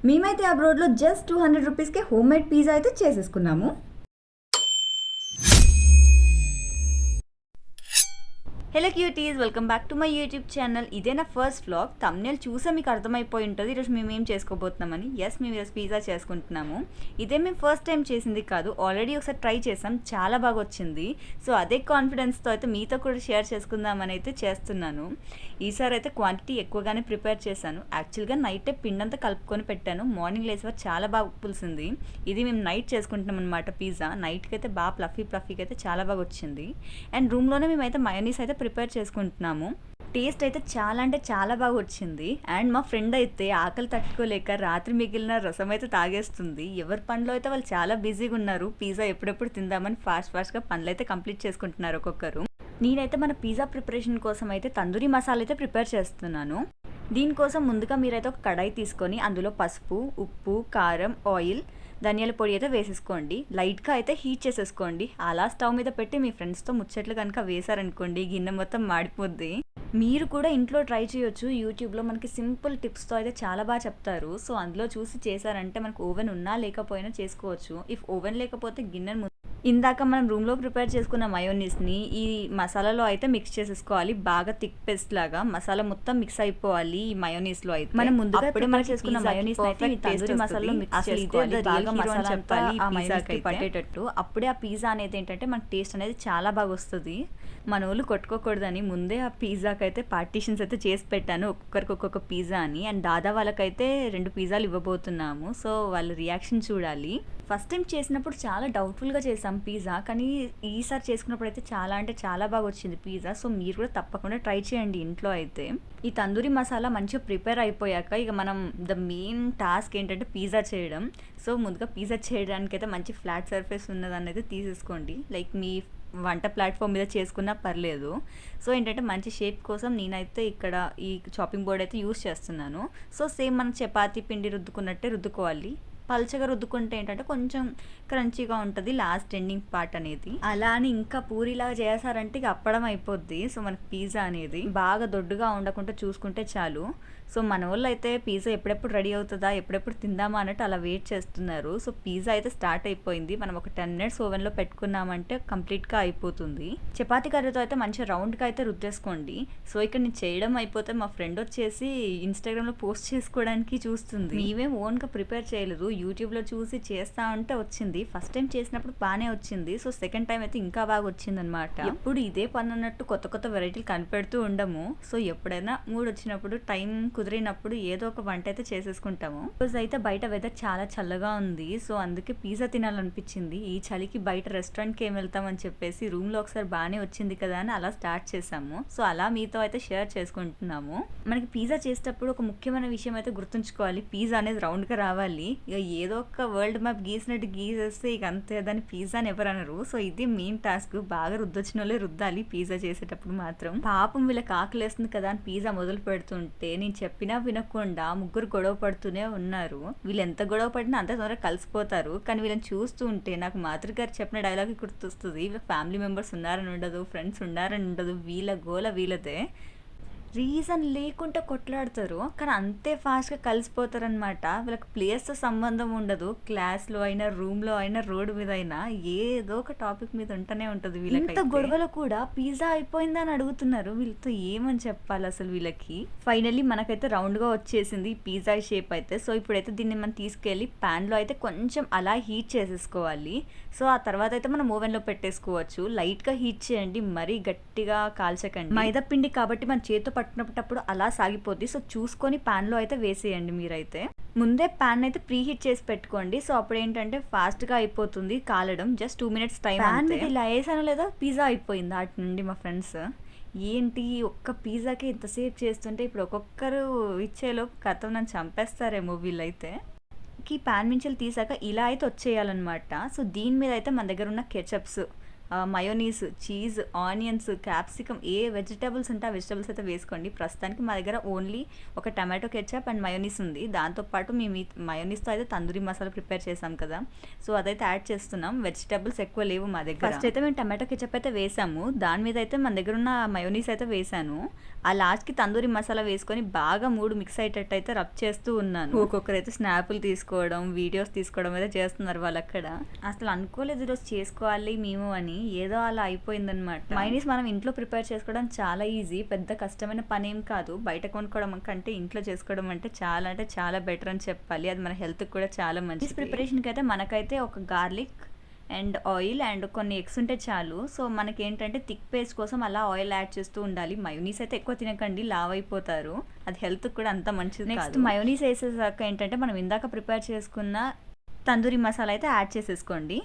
మేమైతే అబ్రాడ్లో జస్ట్ 200 రూపీస్కే home made pizza అయితే చేసేసుకున్నాము. Hello cuties, welcome back to my YouTube channel. ఇదే నా ఫస్ట్ వ్లాగ్. థంబ్నెయిల్ చూసే మీకు అర్థమైపోయి ఉంటుంది ఈరోజు మేము ఏం చేసుకోబోతున్నామని. మేము ఈరోజు పిజ్జా చేసుకుంటున్నాము. ఇదే మేము ఫస్ట్ టైం చేసింది కాదు, ఆల్రెడీ ఒకసారి ట్రై చేసాం, చాలా బాగా వచ్చింది. సో అదే కాన్ఫిడెన్స్తో అయితే మీతో కూడా షేర్ చేసుకుందామని అయితే చేస్తున్నాను. ఈసారి అయితే క్వాంటిటీ ఎక్కువగానే ప్రిపేర్ చేశాను. యాక్చువల్గా నైటే పిండంతా కలుపుకొని పెట్టాను, మార్నింగ్ లేసేవారు చాలా బాగా పులిసింది. ఇది మేము నైట్ చేసుకుంటున్నాం అనమాట. పిజ్జా నైట్కి అయితే బాగా ఫ్లఫీగా అయితే చాలా బాగా వచ్చింది. అండ్ రూమ్లోనే మేమైతే మయోనీస్ అయితే ప్రిపేర్ చేసుకుంటున్నాము. టేస్ట్ అయితే చాలా అంటే చాలా బాగా వచ్చింది. అండ్ మా ఫ్రెండ్ అయితే ఆకలి తట్టుకోలేక రాత్రి మిగిలిన రసం అయితే తాగేస్తుంది. ఎవరి పనిలో అయితే వాళ్ళు చాలా బిజీగా ఉన్నారు. పిజ్జా ఎప్పుడెప్పుడు తిందామని ఫాస్ట్గా పనులు అయితే కంప్లీట్ చేసుకుంటున్నారు ఒక్కొక్కరు. నేనైతే మన పిజ్జా ప్రిపరేషన్ కోసం అయితే తందూరి మసాలా అయితే ప్రిపేర్ చేస్తున్నాను. దీనికోసం ముందుగా మీరైతే ఒక కడాయి తీసుకొని అందులో పసుపు, ఉప్పు, కారం, ఆయిల్, ధనియాల పొడి అయితే వేసేసుకోండి. లైట్గా అయితే హీట్ చేసేసుకోండి. అలా స్టవ్ మీద పెట్టి మీ ఫ్రెండ్స్తో ముచ్చట్లు కనుక వేసారనుకోండి, గిన్నె మొత్తం మాడిపోద్ది. మీరు కూడా ఇంట్లో ట్రై చేయొచ్చు. యూట్యూబ్లో మనకి సింపుల్ టిప్స్తో అయితే చాలా బాగా చెప్తారు. సో అందులో చూసి చేశారంటే మనకు ఓవెన్ ఉన్నా లేకపోయినా చేసుకోవచ్చు. ఇఫ్ ఓవెన్ లేకపోతే గిన్నెను ఇందాక మనం రూమ్లో ప్రిపేర్ చేసుకున్న మయోనీస్ని ఈ మసాలాలో అయితే మిక్స్ చేసేసుకోవాలి. బాగా థిక్ పేస్ట్ లాగా మసాలా మొత్తం మిక్స్ అయిపోవాలి ఈ మయోనీస్లో. అయితే మనం ముందుగా ప్రిపేర్ చేసుకున్న మయోనీస్ అయితే ఈ తందూరి మసాలాలో మిక్స్ చేసుకోవాలి. బాగా మసాలా చెప్పాలి ఆ మయోనీస్కి పట్టేటట్టు. అప్పుడే ఆ పిజ్జా అనేది ఏంటంటే మన టేస్ట్ అనేది చాలా బాగా వస్తుంది. మన వాళ్ళు కొట్టుకోకూడదని ముందే ఆ పిజ్జాకి అయితే పార్టీషన్స్ అయితే చేసి పెట్టాను, ఒక్కొక్కరికి ఒక్కొక్క పిజ్జా అని. అండ్ దాదా వాళ్ళకైతే 2 పిజ్జాలు ఇవ్వబోతున్నాము. సో వాళ్ళ రియాక్షన్ చూడాలి. ఫస్ట్ టైం చేసినప్పుడు చాలా డౌట్ఫుల్గా చేసాం పిజ్జా, కానీ ఈసారి చేసుకున్నప్పుడు అయితే చాలా అంటే చాలా బాగా వచ్చింది పిజ్జా. సో మీరు కూడా తప్పకుండా ట్రై చేయండి ఇంట్లో అయితే. ఈ తందూరి మసాలా మంచిగా ప్రిపేర్ అయిపోయాక ఇక మనం ద మెయిన్ టాస్క్ ఏంటంటే పిజ్జా చేయడం. సో ముందుగా పిజ్జా చేయడానికి అయితే మంచి ఫ్లాట్ సర్ఫేస్ ఉన్నదాన్ని అయితే తీసేసుకోండి. లైక్ మీ వంట ప్లాట్ఫామ్ మీద చేసుకున్నా పర్లేదు. సో ఏంటంటే మంచి షేప్ కోసం నేనైతే ఇక్కడ ఈ చాపింగ్ బోర్డ్ అయితే యూస్ చేస్తున్నాను. సో సేమ్ మనం చపాతీ పిండి రుద్దుకున్నట్టే రుద్దుకోవాలి. పల్చగా రుద్దుకుంటే ఏంటంటే కొంచెం క్రంచీగా ఉంటుంది లాస్ట్ ఎండింగ్ పార్ట్ అనేది. అలా అని ఇంకా పూరిలాగా చేశారంటే ఇక అప్పడం అయిపోద్ది. సో మనకి పిజ్జా అనేది బాగా దొడ్డుగా ఉండకుండా చూసుకుంటే చాలు. సో మన వాళ్ళు అయితే పిజ్జా ఎప్పుడెప్పుడు రెడీ అవుతుందా, ఎప్పుడెప్పుడు తిందామా అన్నట్టు అలా వెయిట్ చేస్తున్నారు. సో పిజ్జా అయితే స్టార్ట్ అయిపోయింది. మనం ఒక 10 minutes ఓవెన్లో పెట్టుకున్నామంటే కంప్లీట్గా అయిపోతుంది. చపాతీ కర్రీతో అయితే మంచిగా రౌండ్గా అయితే రుద్దేసుకోండి. సో ఇక్కడ నేను చేయడం అయిపోతే మా ఫ్రెండ్ వచ్చేసి ఇన్స్టాగ్రామ్లో పోస్ట్ చేసుకోవడానికి చూస్తుంది. మేమేం ఓన్గా ప్రిపేర్ చేయలేదు, యూట్యూబ్లో చూసి చేస్తా ఉంటే వచ్చింది. ఫస్ట్ టైం చేసినప్పుడు బాగానే వచ్చింది. సో సెకండ్ టైం అయితే ఇంకా బాగా వచ్చింది అనమాట. ఎప్పుడు ఇదే పని అన్నట్టు కొత్త కొత్త వెరైటీలు కనిపెడుతూ ఉండము. సో ఎప్పుడైనా మూడ్ వచ్చినప్పుడు, టైం కుదిరినప్పుడు ఏదో ఒక వంట అయితే చేసేసుకుంటాము. రోజు అయితే బయట వెదర్ చాలా చల్లగా ఉంది. సో అందుకే పిజ్జా తినాలనిపించింది. ఈ చలికి బయట రెస్టారెంట్కి ఏం వెళ్తామని చెప్పేసి రూమ్లో ఒకసారి బాగానే వచ్చింది కదా అని అలా స్టార్ట్ చేసాము. సో అలా మీతో అయితే షేర్ చేసుకుంటున్నాము. మనకి పిజ్జా చేసేటప్పుడు ఒక ముఖ్యమైన విషయం అయితే గుర్తుంచుకోవాలి. పిజ్జా అనేది రౌండ్గా రావాలి. ఇక ఏదో ఒక వరల్డ్ మ్యాప్ గీసినట్టు గీసేస్తే ఇక అంతే, దాన్ని పిజ్జా అని ఎవరు అనరు. సో ఇది మెయిన్ టాస్క్. బాగా రుద్దొచ్చిన వాళ్ళే రుద్దాలి పిజ్జా చేసేటప్పుడు మాత్రం. పాపం వీళ్ళకి ఆకలేస్తుంది కదా అని పిజ్జా మొదలు పెడుతుంటే నేను చెప్పినా వినకుండా ముగ్గురు గొడవ పడుతూనే ఉన్నారు. వీళ్ళు ఎంత గొడవ పడినా అంత తొందరగా కలిసిపోతారు. కానీ వీళ్ళని చూస్తూ ఉంటే నాకు మాతృగారు చెప్పిన డైలాగ్ గుర్తొస్తుంది. వీళ్ళ ఫ్యామిలీ మెంబర్స్ ఉన్నారని ఉండదు, ఫ్రెండ్స్ ఉన్నారని ఉండదు, వీళ్ళ గోల వీళ్ళదే. రీజన్ లేకుండా కొట్లాడతారు, కానీ అంతే ఫాస్ట్గా కలిసిపోతారనమాట. వీళ్ళకి ప్లేస్తో సంబంధం ఉండదు. క్లాస్లో అయినా, రూమ్లో అయినా, రోడ్డు మీద అయినా ఏదో ఒక టాపిక్ మీద ఉంటూనే ఉంటుంది వీళ్ళకి. ఇంత గొడవలు కూడా పిజ్జా అయిపోయిందని అడుగుతున్నారు. వీళ్ళతో ఏమని చెప్పాలి అసలు వీళ్ళకి. ఫైనల్లీ మనకైతే రౌండ్గా వచ్చేసింది పిజ్జా షేప్ అయితే. సో ఇప్పుడైతే దీన్ని మనం తీసుకెళ్ళి ప్యాన్లో అయితే కొంచెం అలా హీట్ చేసేసుకోవాలి. సో ఆ తర్వాత అయితే మనం ఓవెన్లో పెట్టేసుకోవచ్చు. లైట్గా హీట్ చేయండి, మరీ గట్టిగా కాల్చకండి. మైదా పిండి కాబట్టి మన చేతితో పట్టినప్పుడు అలా సాగిపోద్ది. సో చూసుకొని ప్యాన్లో అయితే వేసేయండి. మీరైతే ముందే ప్యాన్ అయితే ప్రీ హీట్ చేసి పెట్టుకోండి. సో అప్పుడు ఏంటంటే ఫాస్ట్గా అయిపోతుంది కాలడం. Just 2 minutes time. ప్యాన్ మీద ఇలా వేసానో లేదో పిజ్జా అయిపోయింది. అటు నుండి మా ఫ్రెండ్స్ ఏంటి ఒక్క పిజ్జాకి ఇంతసేపు చేస్తుంటే ఇప్పుడు ఒక్కొక్కరు ఇచ్చేలోపు కథం నన్ను చంపేస్తారేమో వీళ్ళైతే. ఈ ప్యాన్ మించలు తీసాక ఇలా అయితే వచ్చేయాలన్నమాట. సో దీని మీద అయితే మన దగ్గర ఉన్న ketchups mayonnaise, cheese, onions, capsicum ఏ వెజిటేబుల్స్ ఉంటే ఆ వెజిటేబుల్స్ అయితే వేసుకోండి. ప్రస్తుతానికి మా దగ్గర ఓన్లీ ఒక టమాటో కెచప్ అండ్ మయోనీస్ ఉంది. దాంతోపాటు మేము ఈ మయోనీస్తో అయితే తందూరి మసాలా ప్రిపేర్ చేసాం కదా, సో అదైతే యాడ్ చేస్తున్నాం. వెజిటేబుల్స్ ఎక్కువ లేవు మా దగ్గర. ఫస్ట్ అయితే మేము టమాటో కెచప్ అయితే వేసాము, దాని మీద అయితే మన దగ్గర ఉన్న మయోనీస్ అయితే వేసాను. ఆ లాస్ట్కి తందూరి మసాలా వేసుకొని బాగా 3 మిక్స్ అయ్యేటట్టు అయితే రబ్ చేస్తూ ఉన్నాను. ఒక్కొక్కరైతే స్నాపులు తీసుకోవడం, వీడియోస్ తీసుకోవడం అయితే చేస్తున్నారు వాళ్ళు అక్కడ. అసలు అనుకోలేదు ఈరోజు చేసుకోవాలి మేము అని, ఏదో అలా అయిపోయిందనమాట. మైనీస్ మనం ఇంట్లో ప్రిపేర్ చేసుకోవడం చాలా ఈజీ, పెద్ద కష్టమైన పని ఏం కాదు. బయట కొనుక్కోవడం కంటే ఇంట్లో చేసుకోవడం అంటే చాలా బెటర్ అని చెప్పాలి. అది మన హెల్త్కి కూడా చాలా మంచిది. ప్రిపరేషన్కి అయితే మనకైతే ఒక గార్లిక్ అండ్ ఆయిల్ అండ్ కొన్ని ఎగ్స్ ఉంటే చాలు. సో మనకి ఏంటంటే థిక్ పేస్ట్ కోసం అలా ఆయిల్ యాడ్ చేస్తూ ఉండాలి. మయోనీస్ అయితే ఎక్కువ తినకండి, లావ్ అయిపోతారు, అది హెల్త్కి కూడా అంత మంచిది. నెక్స్ట్ మయోనీస్ వేసేసాక ఏంటంటే మనం ఇందాక ప్రిపేర్ చేసుకున్న తందూరి మసాలా అయితే యాడ్ చేసేసుకోండి.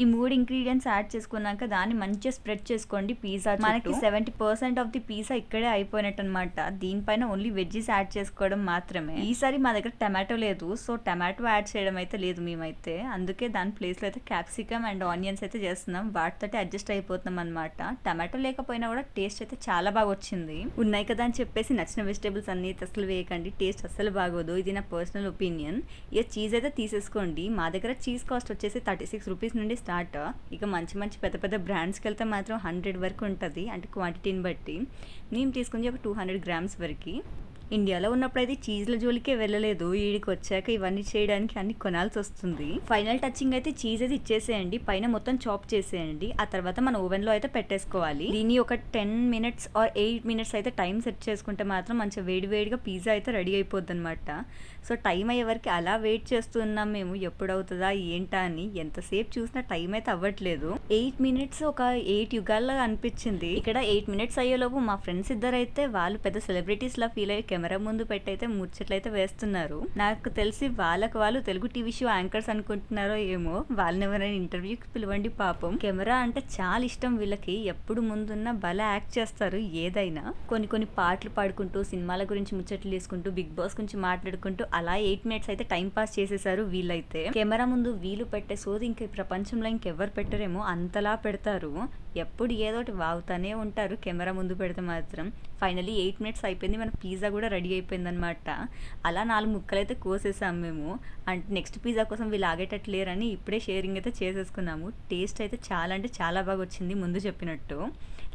ఈ 3 ఇంగ్రీడియంట్స్ యాడ్ చేసుకున్నాక దాన్ని మంచిగా స్ప్రెడ్ చేసుకోండి. పిజ్జా మనకి 70% ఆఫ్ ది పిజ్జా ఇక్కడే అయిపోయినట్టు అనమాట. దీనిపైన ఓన్లీ వెజ్జీస్ యాడ్ చేసుకోవడం మాత్రమే. ఈసారి మా దగ్గర టమాటో లేదు, సో టమాటో యాడ్ చేయడం అయితే లేదు మేమైతే, అందుకే దాని ప్లేస్లో అయితే క్యాప్సికమ్ అండ్ ఆనియన్స్ అయితే చేస్తున్నాం. వాటితో అడ్జస్ట్ అయిపోతున్నాం అనమాట. టమాటో లేకపోయినా కూడా టేస్ట్ అయితే చాలా బాగా వచ్చింది. ఉన్నాయి కదా అని చెప్పేసి నచ్చిన వెజిటేబుల్స్ అన్ని అసలు వేయకండి, టేస్ట్ అస్సలు బాగోదు. ఇది నా పర్సనల్ ఒపీనియన్. ఇక చీజ్ అయితే తీసేసుకోండి. మా దగ్గర చీజ్ కాస్ట్ వచ్చేసి 36 రూపీస్ నుండి స్టార్ట్. ఇక మంచి పెద్ద బ్రాండ్స్కి వెళ్తే మాత్రం 100 వరకు ఉంటుంది, అంటే క్వాంటిటీని బట్టి. మేము తీసుకుంది ఒక 200 గ్రామ్స్ వరకు. ఇండియాలో ఉన్నప్పుడు అయితే చీజ్ల జోలికే వెళ్ళలేదు, వీడికి వచ్చాక ఇవన్నీ చేయడానికి అన్ని కొనాల్సి వస్తుంది. ఫైనల్ టచింగ్ అయితే చీజ్ అయితే ఇచ్చేసేయండి, పైన మొత్తం చాప్ చేసేయండి. ఆ తర్వాత మన ఓవెన్లో అయితే పెట్టేసుకోవాలి. దీన్ని ఒక 10 మినిట్స్ ఆర్ 8 మినిట్స్ అయితే టైం సెట్ చేసుకుంటే మాత్రం మంచిగా వేడిగా పిజ్జా అయితే రెడీ అయిపోద్ది అనమాట. సో టైం అయ్యే వరకు అలా వెయిట్ చేస్తున్నాం మేము, ఎప్పుడవుతుందా ఏంటా అని. ఎంతసేపు చూసినా టైం అయితే అవ్వట్లేదు. 8 మినిట్స్ ఒక 8 యుగాల్లో అనిపించింది. ఇక్కడ 8 మినిట్స్ అయ్యేలోపు మా ఫ్రెండ్స్ ఇద్దరు అయితే వాళ్ళు పెద్ద సెలబ్రిటీస్ లా ఫీల్ అయ్యి కెమెరా ముందు పెట్టయితే ముచ్చట్లయితే వేస్తున్నారు. నాకు తెలిసి వాళ్ళు తెలుగు టీవీ షో యాంకర్స్ అనుకుంటున్నారో ఏమో. వాళ్ళని ఎవరైనా ఇంటర్వ్యూకి పిలవండి పాపం. కెమెరా అంటే చాలా ఇష్టం వీళ్ళకి, ఎప్పుడు ముందున్న భలే యాక్ట్ చేస్తారు ఏదైనా. కొన్ని పాటలు పాడుకుంటూ, సినిమాల గురించి ముచ్చట్లు వేసుకుంటూ, బిగ్ బాస్ గురించి మాట్లాడుకుంటూ అలా 8 మినిట్స్ అయితే టైం పాస్ చేసేసారు వీళ్ళైతే. కెమెరా ముందు వీళ్ళు పెట్టే సోది ఇంకా ప్రపంచంలో ఇంకెవ్వరు పెట్టరేమో అంతలా పెడతారు. ఎప్పుడు ఏదోటి వాగుతానే ఉంటారు కెమెరా ముందు పెడితే మాత్రం. ఫైనలీ 8 మినిట్స్ అయిపోయింది, మన పిజ్జా కూడా రెడీ అయిపోయింది అనమాట. అలా 4 ముక్కలు అయితే కోసేసాం మేము. అంటే నెక్స్ట్ పిజ్జా కోసం వీళ్ళు ఆగేటట్టు లేరని ఇప్పుడే షేరింగ్ అయితే చేసేసుకున్నాము. టేస్ట్ అయితే చాలా బాగా వచ్చింది ముందు చెప్పినట్టు.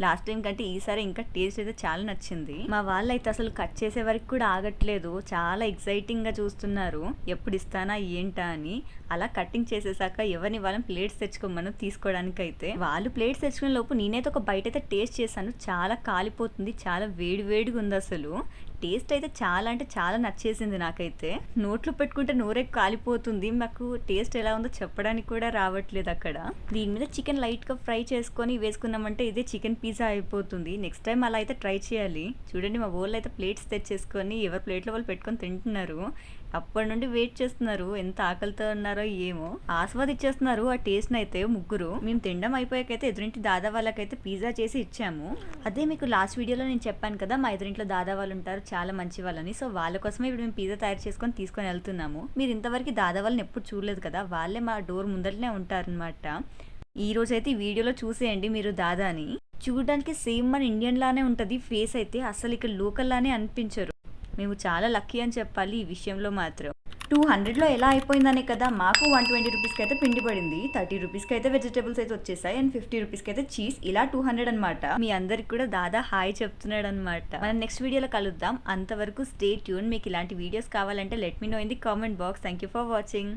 లాస్ట్ టైం కంటే ఈసారి ఇంకా టేస్ట్ అయితే చాలా నచ్చింది. మా వాళ్ళు అయితే అసలు కట్ చేసే వరకు కూడా ఆగట్లేదు, చాలా ఎక్సైటింగ్గా చూస్తున్నారు ఎప్పుడు ఇస్తానా ఏంటా అని. అలా కటింగ్ చేసేసాక ఎవరిని వాళ్ళని ప్లేట్స్ తెచ్చుకోమను తీసుకోవడానికి అయితే. వాళ్ళు ప్లేట్స్ తెచ్చుకునే లోపు నేనైతే ఒక బయట అయితే టేస్ట్ చేశాను, చాలా కాలిపోతుంది, చాలా వేడిగా ఉంది అసలు. టేస్ట్ అయితే చాలా నచ్చేసింది నాకైతే. నోట్లో పెట్టుకుంటే నోరే కాలిపోతుంది. మాకు టేస్ట్ ఎలా ఉందో చెప్పడానికి కూడా రావట్లేదు అక్కడ. దీని మీద చికెన్ లైట్గా ఫ్రై చేసుకొని వేసుకున్నామంటే ఇదే చికెన్ పిజ్జా అయిపోతుంది. నెక్స్ట్ టైం అలా అయితే ట్రై చేయాలి. చూడండి మా వాళ్ళు అయితే ప్లేట్స్ తెచ్చేసుకొని ఎవరి ప్లేట్లో వాళ్ళు పెట్టుకొని తింటున్నారు. అప్పటి నుండి వెయిట్ చేస్తున్నారు, ఎంత ఆకలితో ఉన్నారో ఏమో. ఆస్వాదించేస్తున్నారు ఆ టేస్ట్ అయితే ముగ్గురు. మేము తినడం అయిపోయాకైతే ఎదురింటి దాదా వాళ్ళకైతే పిజ్జా చేసి ఇచ్చాము. అదే మీకు లాస్ట్ వీడియోలో నేను చెప్పాను కదా, మా ఎదురింట్లో దాదా వాళ్ళు ఉంటారు చాలా మంచి వాళ్ళని. సో వాళ్ళ కోసమే ఇప్పుడు మేము పిజ్జా తయారు చేసుకొని తీసుకొని వెళ్తున్నాము. మీరు ఇంతవరకు దాదా వాళ్ళని ఎప్పుడు చూడలేదు కదా, వాళ్ళే మా డోర్ ముందరనే ఉంటారనమాట. ఈ రోజు అయితే ఈ వీడియోలో చూసేయండి మీరు దాదాని. చూడడానికి సేమ్ మన ఇండియన్ లానే ఉంటుంది ఫేస్ అయితే, అసలు ఇక్కడ లోకల్ లానే అనిపించరు. మేము చాలా లక్కీ అని చెప్పాలి ఈ విషయంలో మాత్రం. 200లో ఎలా అయిపోయిందనే కదా మాకు 120 రూపీస్కి అయితే పిండి పడింది, 30 రూపీస్కి అయితే వెజిటేబుల్స్ అయితే వచ్చేసాయి, అండ్ 50 రూపీస్కి అయితే చీజ్. ఇలా 200 అనమాట. మీ అందరికి కూడా దాదా హాయ్ చెప్తున్నాడు అనమాట. మనం నెక్స్ట్ వీడియోలో కలుద్దాం. అంతవరకు స్టే ట్యూన్. మీకు ఇలాంటి వీడియోస్ కావాలంటే let me know in the comment box. Thank you for watching.